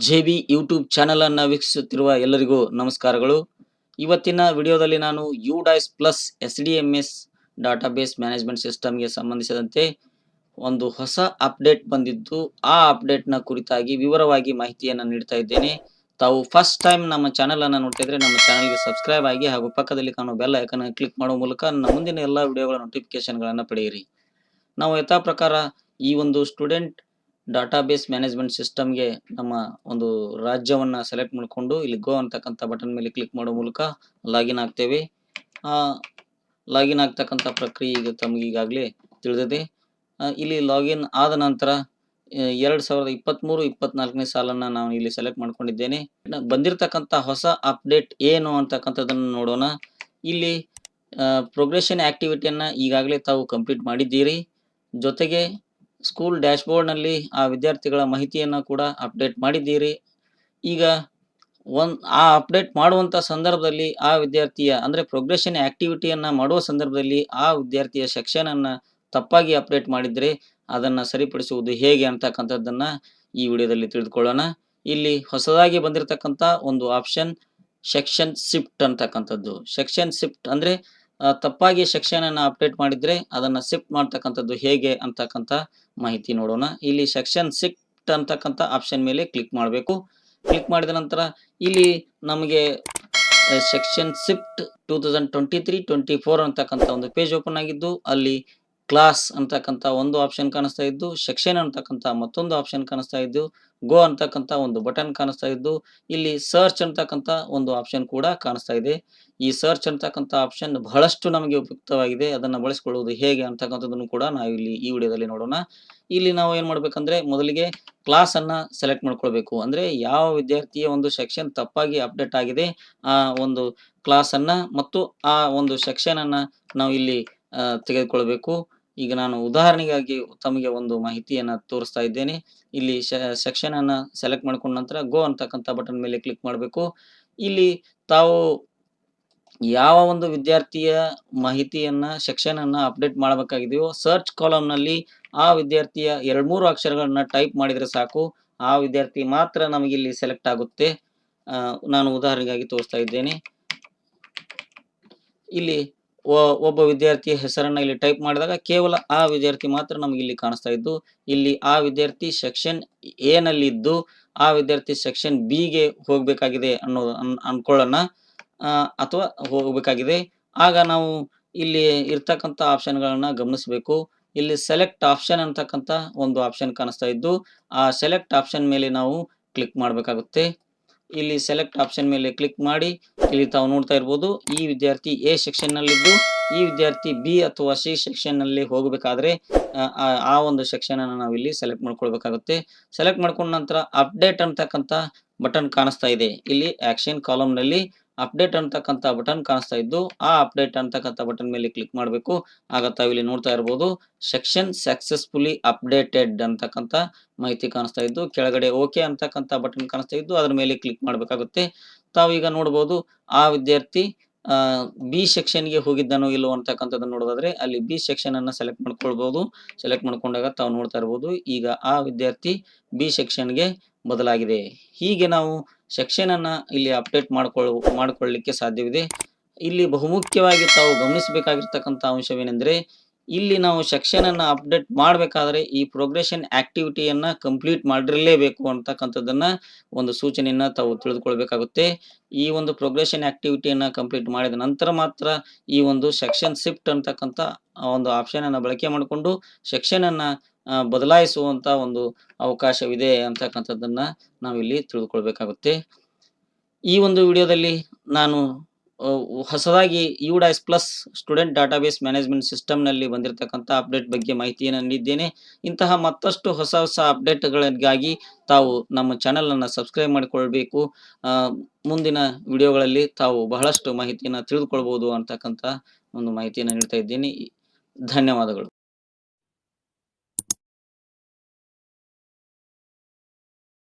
JB YouTube channel ಅನ್ನು ವೀಕ್ಷಿಸುತ್ತಿರುವ ಎಲ್ಲರಿಗೂ ನಮಸ್ಕಾರಗಳು. ಇವತ್ತಿನ ವಿಡಿಯೋದಲ್ಲಿ ನಾನು ಯುಡೈಸ್ ಪ್ಲಸ್ ಎಸ್ಡಿಎಂಎಸ್ ಡಾಟಾಬೇಸ್ ಮ್ಯಾನೇಜ್ಮೆಂಟ್ ಸಿಸ್ಟಮ್ಗೆ ಸಂಬಂಧಿಸಿದಂತೆ ಒಂದು ಹೊಸ ಅಪ್ಡೇಟ್ ಬಂದಿದ್ದು, ಆ ಅಪ್ಡೇಟ್ನ ಕುರಿತಾಗಿ ವಿವರವಾಗಿ ಮಾಹಿತಿಯನ್ನು ನೀಡ್ತಾ ಇದ್ದೇನೆ. ತಾವು ಫಸ್ಟ್ ಟೈಮ್ ನಮ್ಮ ಚಾನೆಲ್ ಅನ್ನು ನೋಡ್ತಾ ಇದ್ರೆ ನಮ್ಮ ಚಾನೆಲ್ಗೆ ಸಬ್ಸ್ಕ್ರೈಬ್ ಆಗಿ ಹಾಗೂ ಪಕ್ಕದಲ್ಲಿ ಕಾಣುವ ಬೆಲ್ ಐಕಾನ್ ಕ್ಲಿಕ್ ಮಾಡುವ ಮೂಲಕ ನನ್ನ ಮುಂದಿನ ಎಲ್ಲ ವಿಡಿಯೋಗಳ ನೋಟಿಫಿಕೇಶನ್ಗಳನ್ನು ಪಡೆಯಿರಿ. ನಾವು ಯಥಾ ಪ್ರಕಾರ ಈ ಒಂದು ಸ್ಟೂಡೆಂಟ್ ಡಾಟಾಬೇಸ್ ಮ್ಯಾನೇಜ್ಮೆಂಟ್ ಸಿಸ್ಟಮ್ಗೆ ನಮ್ಮ ಒಂದು ರಾಜ್ಯವನ್ನು ಸೆಲೆಕ್ಟ್ ಮಾಡಿಕೊಂಡು ಇಲ್ಲಿ ಗೋ ಅಂತಕ್ಕಂಥ ಬಟನ್ ಮೇಲೆ ಕ್ಲಿಕ್ ಮಾಡೋ ಮೂಲಕ ಲಾಗಿನ್ ಆಗ್ತೇವೆ. ಲಾಗಿನ್ ಆಗ್ತಕ್ಕಂಥ ಪ್ರಕ್ರಿಯೆ ಈಗ ತಮಗೆ ಈಗಾಗಲೇ ತಿಳಿದಿದೆ. ಇಲ್ಲಿ ಲಾಗಿನ್ ಆದ ನಂತರ 2023-24ನೇ ಸಾಲನ್ನು ನಾನು ಇಲ್ಲಿ ಸೆಲೆಕ್ಟ್ ಮಾಡ್ಕೊಂಡಿದ್ದೇನೆ. ಬಂದಿರತಕ್ಕಂಥ ಹೊಸ ಅಪ್ಡೇಟ್ ಏನು ಅಂತಕ್ಕಂಥದ್ದನ್ನು ನೋಡೋಣ. ಇಲ್ಲಿ ಪ್ರೋಗ್ರೆಷನ್ ಆಕ್ಟಿವಿಟಿಯನ್ನು ಈಗಾಗಲೇ ತಾವು ಕಂಪ್ಲೀಟ್ ಮಾಡಿದ್ದೀರಿ. ಜೊತೆಗೆ ಸ್ಕೂಲ್ ಡ್ಯಾಶ್ಬೋರ್ಡ್ನಲ್ಲಿ ಆ ವಿದ್ಯಾರ್ಥಿಗಳ ಮಾಹಿತಿಯನ್ನು ಕೂಡ ಅಪ್ಡೇಟ್ ಮಾಡಿದ್ದೀರಿ. ಈಗ ಆ ಅಪ್ಡೇಟ್ ಮಾಡುವಂಥ ಸಂದರ್ಭದಲ್ಲಿ ಆ ವಿದ್ಯಾರ್ಥಿಯ ಅಂದರೆ ಪ್ರೋಗ್ರೆಷನ್ ಆಕ್ಟಿವಿಟಿಯನ್ನು ಮಾಡುವ ಸಂದರ್ಭದಲ್ಲಿ ಆ ವಿದ್ಯಾರ್ಥಿಯ ಸೆಕ್ಷನನ್ನು ತಪ್ಪಾಗಿ ಅಪ್ಡೇಟ್ ಮಾಡಿದರೆ ಅದನ್ನು ಸರಿಪಡಿಸುವುದು ಹೇಗೆ ಅಂತಕ್ಕಂಥದ್ದನ್ನು ಈ ವಿಡಿಯೋದಲ್ಲಿ ತಿಳಿದುಕೊಳ್ಳೋಣ. ಇಲ್ಲಿ ಹೊಸದಾಗಿ ಬಂದಿರತಕ್ಕಂಥ ಒಂದು ಆಪ್ಷನ್ ಸೆಕ್ಷನ್ ಶಿಫ್ಟ್ ಅಂತಕ್ಕಂಥದ್ದು. ಸೆಕ್ಷನ್ ಶಿಫ್ಟ್ ಅಂದರೆ ತಪ್ಪಾಗಿ ಸೆಕ್ಷನ್ ಅನ್ನು ಅಪ್ಡೇಟ್ ಮಾಡಿದ್ರೆ ಅದನ್ನ ಶಿಫ್ಟ್ ಮಾಡ್ತಕ್ಕಂಥದ್ದು ಹೇಗೆ ಅಂತಕ್ಕಂಥ ಮಾಹಿತಿ ನೋಡೋಣ. ಇಲ್ಲಿ ಸೆಕ್ಷನ್ ಶಿಫ್ಟ್ ಅಂತಕ್ಕಂಥ ಆಪ್ಷನ್ ಮೇಲೆ ಕ್ಲಿಕ್ ಮಾಡಬೇಕು. ಕ್ಲಿಕ್ ಮಾಡಿದ ನಂತರ ಇಲ್ಲಿ ನಮಗೆ ಸೆಕ್ಷನ್ ಶಿಫ್ಟ್ 2023-24 ಅಂತಕ್ಕಂಥ ಒಂದು ಪೇಜ್ ಓಪನ್ ಆಗಿದ್ದು, ಅಲ್ಲಿ ಕ್ಲಾಸ್ ಅಂತಕ್ಕಂಥ ಒಂದು ಆಪ್ಷನ್ ಕಾಣಿಸ್ತಾ ಇದ್ದು, ಸೆಕ್ಷನ್ ಅಂತಕ್ಕಂಥ ಮತ್ತೊಂದು ಆಪ್ಷನ್ ಕಾಣಿಸ್ತಾ ಇದ್ದು, ಗೋ ಅಂತಕ್ಕಂಥ ಒಂದು ಬಟನ್ ಕಾಣಿಸ್ತಾ ಇದ್ದು, ಇಲ್ಲಿ ಸರ್ಚ್ ಅಂತಕ್ಕಂಥ ಒಂದು ಆಪ್ಷನ್ ಕೂಡ ಕಾಣಿಸ್ತಾ ಇದೆ. ಈ ಸರ್ಚ್ ಅಂತಕ್ಕಂಥ ಆಪ್ಷನ್ ಬಹಳಷ್ಟು ನಮಗೆ ಉಪಯುಕ್ತವಾಗಿದೆ. ಅದನ್ನು ಬಳಸಿಕೊಳ್ಳುವುದು ಹೇಗೆ ಅಂತಕ್ಕಂಥದ್ದನ್ನು ಕೂಡ ನಾವು ಇಲ್ಲಿ ಈ ವಿಡಿಯೋದಲ್ಲಿ ನೋಡೋಣ. ಇಲ್ಲಿ ನಾವು ಏನ್ ಮಾಡ್ಬೇಕಂದ್ರೆ ಮೊದಲಿಗೆ ಕ್ಲಾಸ್ ಅನ್ನ ಸೆಲೆಕ್ಟ್ ಮಾಡ್ಕೊಳ್ಬೇಕು. ಅಂದ್ರೆ ಯಾವ ವಿದ್ಯಾರ್ಥಿಯ ಒಂದು ಸೆಕ್ಷನ್ ತಪ್ಪಾಗಿ ಅಪ್ಡೇಟ್ ಆಗಿದೆ ಆ ಒಂದು ಕ್ಲಾಸ್ ಅನ್ನ ಮತ್ತು ಆ ಒಂದು ಸೆಕ್ಷನ್ ಅನ್ನ ನಾವು ಇಲ್ಲಿ ತೆಗೆದುಕೊಳ್ಬೇಕು. ಈಗ ನಾನು ಉದಾಹರಣೆಗಾಗಿ ತಮಗೆ ಒಂದು ಮಾಹಿತಿಯನ್ನ ತೋರಿಸ್ತಾ ಇದ್ದೇನೆ. ಇಲ್ಲಿ ಸೆಕ್ಷನ್ ಅನ್ನ ಸೆಲೆಕ್ಟ್ ಮಾಡ್ಕೊಂಡ ನಂತರ ಗೋ ಅಂತಕ್ಕಂಥ ಬಟನ್ ಮೇಲೆ ಕ್ಲಿಕ್ ಮಾಡಬೇಕು. ಇಲ್ಲಿ ತಾವು ಯಾವ ಒಂದು ವಿದ್ಯಾರ್ಥಿಯ ಮಾಹಿತಿಯನ್ನ ಸೆಕ್ಷನ್ ಅನ್ನ ಅಪ್ಡೇಟ್ ಮಾಡಬೇಕಾಗಿದೆಯೋ ಸರ್ಚ್ ಕಾಲಮ್ ನಲ್ಲಿ ಆ ವಿದ್ಯಾರ್ಥಿಯ 2-3 ಅಕ್ಷರಗಳನ್ನ ಟೈಪ್ ಮಾಡಿದ್ರೆ ಸಾಕು, ಆ ವಿದ್ಯಾರ್ಥಿ ಮಾತ್ರ ನಮಗೆ ಇಲ್ಲಿ ಸೆಲೆಕ್ಟ್ ಆಗುತ್ತೆ. ನಾನು ಉದಾಹರಣೆಗಾಗಿ ತೋರಿಸ್ತಾ ಇದ್ದೇನೆ. ಇಲ್ಲಿ ಒಬ್ಬ ವಿದ್ಯಾರ್ಥಿಯ ಹೆಸರನ್ನ ಇಲ್ಲಿ ಟೈಪ್ ಮಾಡಿದಾಗ ಕೇವಲ ಆ ವಿದ್ಯಾರ್ಥಿ ಮಾತ್ರ ನಮಗೆ ಇಲ್ಲಿ ಕಾಣಿಸ್ತಾ ಇದ್ದು, ಇಲ್ಲಿ ಆ ವಿದ್ಯಾರ್ಥಿ ಸೆಕ್ಷನ್ ಎ ನಲ್ಲಿ ಇದ್ದು ಆ ವಿದ್ಯಾರ್ಥಿ ಸೆಕ್ಷನ್ ಬಿ ಗೆ ಹೋಗ್ಬೇಕಾಗಿದೆ ಅನ್ನೋದು ಅನ್ಕೊಳ್ಳೋಣ ಅಥವಾ ಹೋಗಬೇಕಾಗಿದೆ. ಆಗ ನಾವು ಇಲ್ಲಿ ಇರ್ತಕ್ಕಂಥ ಆಪ್ಷನ್ಗಳನ್ನ ಗಮನಿಸಬೇಕು. ಇಲ್ಲಿ ಸೆಲೆಕ್ಟ್ ಆಪ್ಷನ್ ಅಂತಕ್ಕಂಥ ಒಂದು ಆಪ್ಷನ್ ಕಾಣಿಸ್ತಾ ಇದ್ದು, ಆ ಸೆಲೆಕ್ಟ್ ಆಪ್ಷನ್ ಮೇಲೆ ನಾವು ಕ್ಲಿಕ್ ಮಾಡಬೇಕಾಗುತ್ತೆ. ಇಲ್ಲಿ ಸೆಲೆಕ್ಟ್ ಆಪ್ಷನ್ ಮೇಲೆ ಕ್ಲಿಕ್ ಮಾಡಿ ಇಲ್ಲಿ ತಾವು ನೋಡ್ತಾ ಇರ್ಬೋದು, ಈ ವಿದ್ಯಾರ್ಥಿ ಎ ಸೆಕ್ಷನ್ ನಲ್ಲಿದ್ದು ಈ ವಿದ್ಯಾರ್ಥಿ ಬಿ ಅಥವಾ ಸಿ ಸೆಕ್ಷನ್ ನಲ್ಲಿ ಹೋಗಬೇಕಾದ್ರೆ ಆ ಒಂದು ಸೆಕ್ಷನ್ ಅನ್ನು ನಾವು ಇಲ್ಲಿ ಸೆಲೆಕ್ಟ್ ಮಾಡ್ಕೊಳ್ಬೇಕಾಗುತ್ತೆ. ಸೆಲೆಕ್ಟ್ ಮಾಡ್ಕೊಂಡ ನಂತರ ಅಪ್ಡೇಟ್ ಅಂತಕ್ಕಂಥ ಬಟನ್ ಕಾಣಿಸ್ತಾ ಇದೆ. ಇಲ್ಲಿ ಆಕ್ಷನ್ ಕಾಲಮ್ ನಲ್ಲಿ ಅಪ್ಡೇಟ್ ಅಂತಕ್ಕಂಥ ಬಟನ್ ಕಾಣಿಸ್ತಾ ಇದ್ದು, ಆ ಅಪ್ಡೇಟ್ ಅಂತಕ್ಕಂಥ ಬಟನ್ ಮೇಲೆ ಕ್ಲಿಕ್ ಮಾಡಬೇಕು. ಆಗ ತಾವು ಇಲ್ಲಿ ನೋಡ್ತಾ ಇರಬಹುದು ಸೆಕ್ಷನ್ ಸಕ್ಸಸ್ಫುಲಿ ಅಪ್ಡೇಟೆಡ್ ಅಂತಕ್ಕಂಥ ಮಾಹಿತಿ ಕಾಣಿಸ್ತಾ ಇದ್ದು, ಕೆಳಗಡೆ ಓಕೆ ಅಂತಕ್ಕಂಥ ಬಟನ್ ಕಾಣಿಸ್ತಾ ಇದ್ದು ಅದರ ಮೇಲೆ ಕ್ಲಿಕ್ ಮಾಡಬೇಕಾಗುತ್ತೆ. ತಾವು ಈಗ ನೋಡಬಹುದು ಆ ವಿದ್ಯಾರ್ಥಿ ಬಿ ಸೆಕ್ಷನ್ಗೆ ಹೋಗಿದ್ದಾನೋ ಇಲ್ಲೋ ಅಂತಕ್ಕಂಥದ್ದನ್ನು ನೋಡೋದಾದ್ರೆ ಅಲ್ಲಿ ಬಿ ಸೆಕ್ಷನ್ ಅನ್ನ ಸೆಲೆಕ್ಟ್ ಮಾಡ್ಕೊಳ್ಬಹುದು. ಸೆಲೆಕ್ಟ್ ಮಾಡ್ಕೊಂಡಾಗ ತಾವು ನೋಡ್ತಾ ಇರಬಹುದು ಈಗ ಆ ವಿದ್ಯಾರ್ಥಿ ಬಿ ಸೆಕ್ಷನ್ಗೆ ಬದಲಾಗಿದೆ. ಹೀಗೆ ನಾವು ಸೆಕ್ಷನ್ ಅನ್ನ ಇಲ್ಲಿ ಅಪ್ಡೇಟ್ ಮಾಡಿಕೊಳ್ಳಲಿಕ್ಕೆ ಸಾಧ್ಯವಿದೆ. ಇಲ್ಲಿ ಬಹುಮುಖ್ಯವಾಗಿ ತಾವು ಗಮನಿಸಬೇಕಾಗಿರ್ತಕ್ಕಂಥ ಅಂಶವೇನೆಂದ್ರೆ, ಇಲ್ಲಿ ನಾವು ಸೆಕ್ಷನ್ ಅನ್ನ ಅಪ್ಡೇಟ್ ಮಾಡಬೇಕಾದ್ರೆ ಈ ಪ್ರೋಗ್ರೆಷನ್ ಆಕ್ಟಿವಿಟಿಯನ್ನ ಕಂಪ್ಲೀಟ್ ಮಾಡಿರಲೇಬೇಕು ಅಂತಕ್ಕಂಥದ್ದನ್ನ ಒಂದು ಸೂಚನೆಯನ್ನ ತಾವು ತಿಳಿದುಕೊಳ್ಬೇಕಾಗುತ್ತೆ. ಈ ಒಂದು ಪ್ರೋಗ್ರೆಷನ್ ಆಕ್ಟಿವಿಟಿಯನ್ನ ಕಂಪ್ಲೀಟ್ ಮಾಡಿದ ನಂತರ ಮಾತ್ರ ಈ ಒಂದು ಸೆಕ್ಷನ್ ಶಿಫ್ಟ್ ಅಂತಕ್ಕಂಥ ಒಂದು ಆಪ್ಷನ್ ಅನ್ನ ಬಳಕೆ ಮಾಡಿಕೊಂಡು ಸೆಕ್ಷನ್ ಅನ್ನ ಬದಲಾಯಿಸುವಂತ ಒಂದು ಅವಕಾಶವಿದೆ ಅಂತಕ್ಕಂಥದ್ದನ್ನ ನಾವಿಲ್ಲಿ ತಿಳಿದುಕೊಳ್ಬೇಕಾಗುತ್ತೆ. ಈ ಒಂದು ವಿಡಿಯೋದಲ್ಲಿ ನಾನು ಹೊಸದಾಗಿ UDISE plus student database management system ನಲ್ಲಿ ಬಂದಿರತಕ್ಕಂಥ ಅಪ್ಡೇಟ್ ಬಗ್ಗೆ ಮಾಹಿತಿಯನ್ನು ನೀಡಿದ್ದೇನೆ. ಇಂತಹ ಮತ್ತಷ್ಟು ಹೊಸ ಹೊಸ ಅಪ್ಡೇಟ್ಗಳಿಗಾಗಿ ತಾವು ನಮ್ಮ ಚಾನೆಲ್ ಅನ್ನು ಸಬ್ಸ್ಕ್ರೈಬ್ ಮಾಡಿಕೊಳ್ಬೇಕು. ಮುಂದಿನ ವಿಡಿಯೋಗಳಲ್ಲಿ ತಾವು ಬಹಳಷ್ಟು ಮಾಹಿತಿಯನ್ನು ತಿಳಿದುಕೊಳ್ಬಹುದು ಅಂತಕ್ಕಂಥ ಒಂದು ಮಾಹಿತಿಯನ್ನು ನೀಡ್ತಾ ಇದ್ದೀನಿ. ಧನ್ಯವಾದಗಳು.